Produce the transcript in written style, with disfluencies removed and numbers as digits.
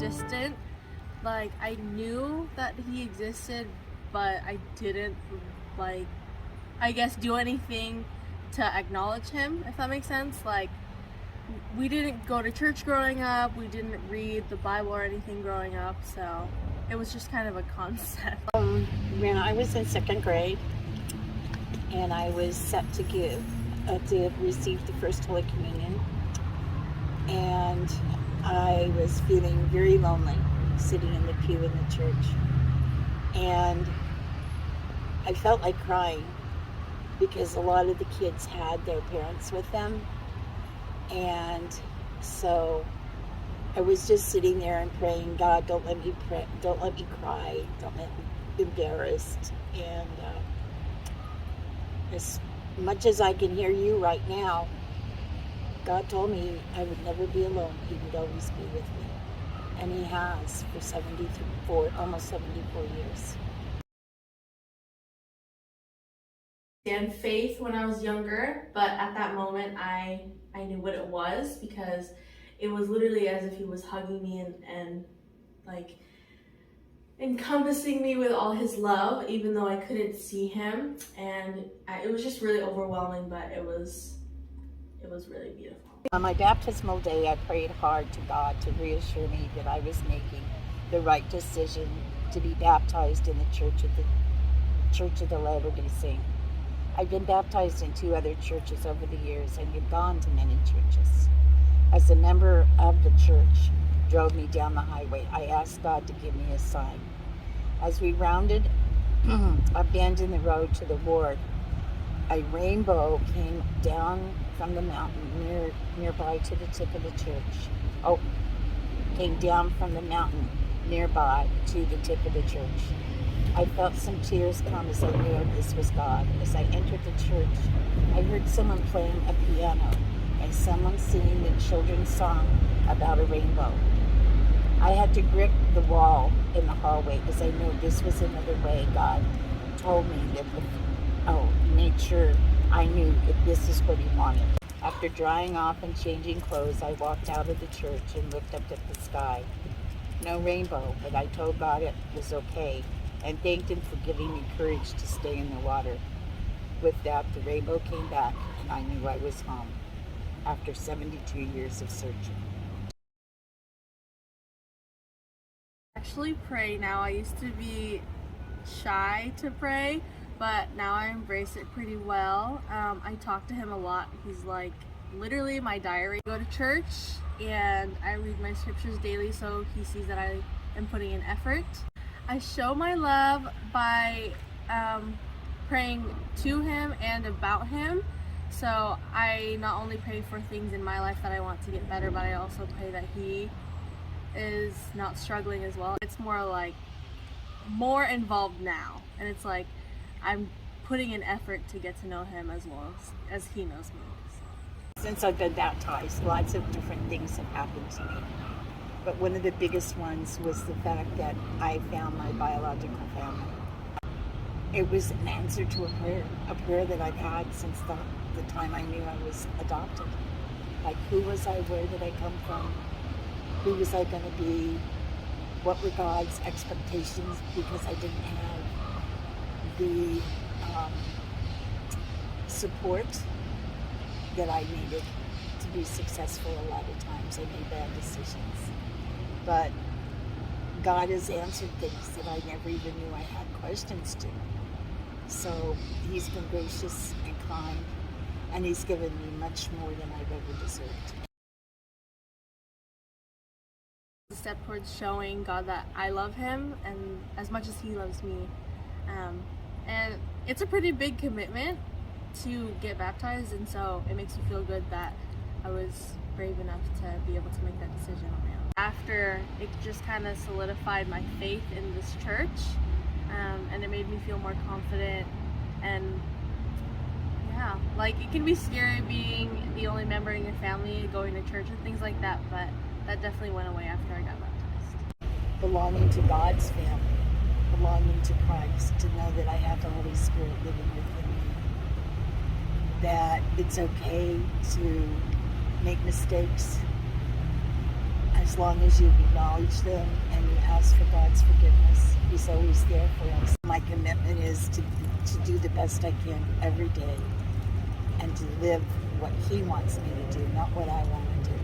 non-existent. Like, I knew that he existed, but I didn't, like, I guess do anything to acknowledge him, if that makes sense. Like, we didn't go to church growing up, we didn't read the Bible or anything growing up, so it was just kind of a concept. When I was in second grade and I was set to receive the First Holy Communion, and I was feeling very lonely sitting in the pew in the church, and I felt like crying because a lot of the kids had their parents with them, and so I was just sitting there and praying, God, don't let me cry, don't let me be embarrassed. And as much as I can hear you right now, God told me I would never be alone. He would always be with me. And he has for almost 74 years. And faith when I was younger, but at that moment I knew what it was, because it was literally as if he was hugging me and like encompassing me with all his love, even though I couldn't see him. And it was just really overwhelming, but it was really beautiful. On my baptismal day, I prayed hard to God to reassure me that I was making the right decision to be baptized in the Church of the Latter-day Saint. I've been baptized in 2 other churches over the years and had gone to many churches. As a member of the church drove me down the highway, I asked God to give me a sign. As we rounded a bend in the road to the ward, a rainbow came down from the mountain nearby to the tip of the church. Came down from the mountain nearby to the tip of the church. I felt some tears come as I knew this was God. As I entered the church, I heard someone playing a piano and someone singing the children's song about a rainbow. I had to grip the wall in the hallway as I knew this was another way God told me that made sure I knew that this is what he wanted. After drying off and changing clothes, I walked out of the church and looked up at the sky. No rainbow, but I told God it was okay and thanked him for giving me courage to stay in the water. With that, the rainbow came back and I knew I was home after 72 years of searching. I actually pray now. I used to be shy to pray, but now I embrace it pretty well. I talk to him a lot. He's like literally my diary. I go to church and I read my scriptures daily, so he sees that I am putting in effort. I show my love by praying to him and about him. So I not only pray for things in my life that I want to get better, but I also pray that he is not struggling as well. It's more involved now, and it's like I'm putting in effort to get to know him as well as he knows me. Since I've been baptized, lots of different things have happened to me. But one of the biggest ones was the fact that I found my biological family. It was an answer to a prayer that I've had since the time I knew I was adopted. Like, who was I? Where did I come from? Who was I going to be? What were God's expectations? Because I didn't have the support that I needed to be successful. A lot of times I made bad decisions. But God has answered things that I never even knew I had questions to. So he's been gracious and kind, and he's given me much more than I've ever deserved. A step towards showing God that I love him and as much as he loves me. And it's a pretty big commitment to get baptized, and so it makes me feel good that I was brave enough to be able to make that decision on my own. After, it just kind of solidified my faith in this church, and it made me feel more confident. And yeah, like, it can be scary being the only member in your family going to church and things like that, but that definitely went away after I got baptized. Belonging to God's family, belonging to Christ, to know that I have the Holy Spirit living within me, that it's okay to make mistakes, as long as you acknowledge them and you ask for God's forgiveness, He's always there for us. My commitment is to do the best I can every day and to live what He wants me to do, not what I want to do.